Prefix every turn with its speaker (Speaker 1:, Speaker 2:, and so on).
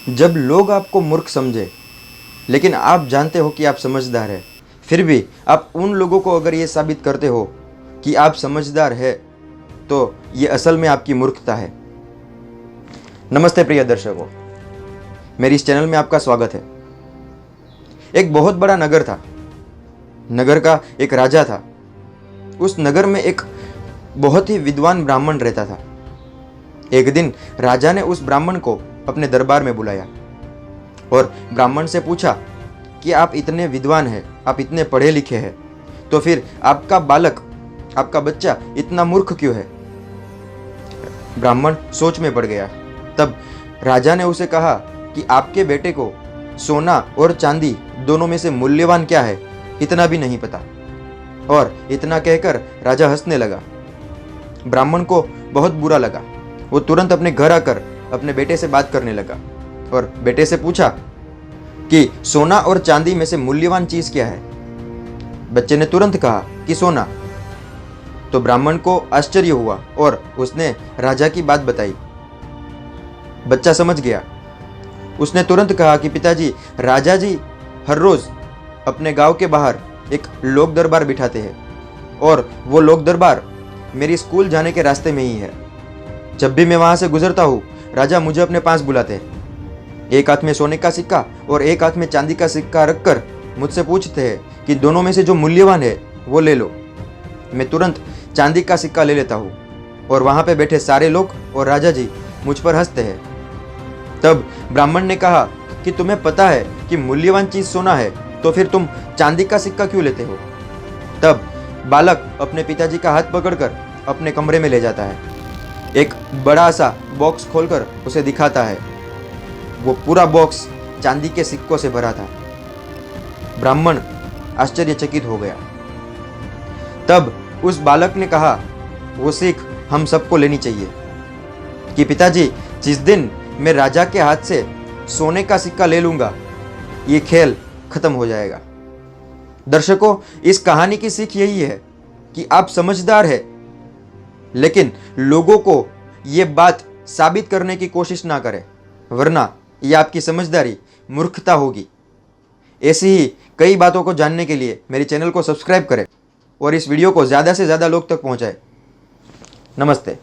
Speaker 1: जब लोग आपको मूर्ख समझे लेकिन आप जानते हो कि आप समझदार है, फिर भी आप उन लोगों को अगर ये साबित करते हो कि आप समझदार है, तो ये असल में आपकी मूर्खता है। नमस्ते प्रिय दर्शकों, मेरी इस चैनल में आपका स्वागत है। एक बहुत बड़ा नगर था। नगर का एक राजा था। उस नगर में एक बहुत ही विद्वान ब्राह्मण रहता था। एक दिन राजा ने उस ब्राह्मण को अपने दरबार में बुलाया और ब्राह्मण से पूछा कि आप इतने विद्वान हैं, आप इतने पढ़े लिखे हैं, तो फिर आपका बालक, आपका बच्चा इतना मूर्ख क्यों है? ब्राह्मण सोच में पड़ गया। तब राजा ने उसे कहा कि आपके बेटे को सोना और चांदी दोनों में से मूल्यवान क्या है, इतना भी नहीं पता। और इतना कहकर राजा हंसने लगा। ब्राह्मण को बहुत बुरा लगा। वो तुरंत अपने घर आकर अपने बेटे से बात करने लगा और बेटे से पूछा कि सोना और चांदी में से मूल्यवान चीज क्या है? बच्चे ने तुरंत कहा कि सोना। तो ब्राह्मण को आश्चर्य हुआ और उसने राजा की बात बताई। बच्चा समझ गया। उसने तुरंत कहा कि पिताजी, राजा जी हर रोज अपने गांव के बाहर एक लोक दरबार बिठाते हैं और वो लोक दरबार मेरी स्कूल जाने के रास्ते में ही है। जब भी मैं वहां से गुजरता हूँ, राजा मुझे अपने पास बुलाते हैं। एक हाथ में सोने का सिक्का और एक हाथ में चांदी का सिक्का रखकर मुझसे पूछते हैं कि दोनों में से जो मूल्यवान है वो ले लो। मैं तुरंत चांदी का सिक्का ले लेता हूँ और वहां पे बैठे सारे लोग और राजा जी मुझ पर हंसते हैं। तब ब्राह्मण ने कहा कि तुम्हें पता है कि मूल्यवान चीज सोना है, तो फिर तुम चांदी का सिक्का क्यों लेते हो? तब बालक अपने पिताजी का हाथ पकड़कर अपने कमरे में ले जाता है। एक बड़ा सा बॉक्स खोलकर उसे दिखाता है। वो पूरा बॉक्स चांदी के सिक्कों से भरा था। ब्राह्मण आश्चर्यचकित हो गया। तब उस बालक ने कहा, वो सीख हम सबको लेनी चाहिए कि पिताजी, जिस दिन मैं राजा के हाथ से सोने का सिक्का ले लूंगा, ये खेल खत्म हो जाएगा। दर्शकों, इस कहानी की सीख यही है कि आप समझदार हैं, लेकिन लोगों को ये बात साबित करने की कोशिश ना करें, वरना ये आपकी समझदारी मूर्खता होगी। ऐसी ही कई बातों को जानने के लिए मेरे चैनल को सब्सक्राइब करें और इस वीडियो को ज़्यादा से ज़्यादा लोग तक पहुंचाएं। नमस्ते।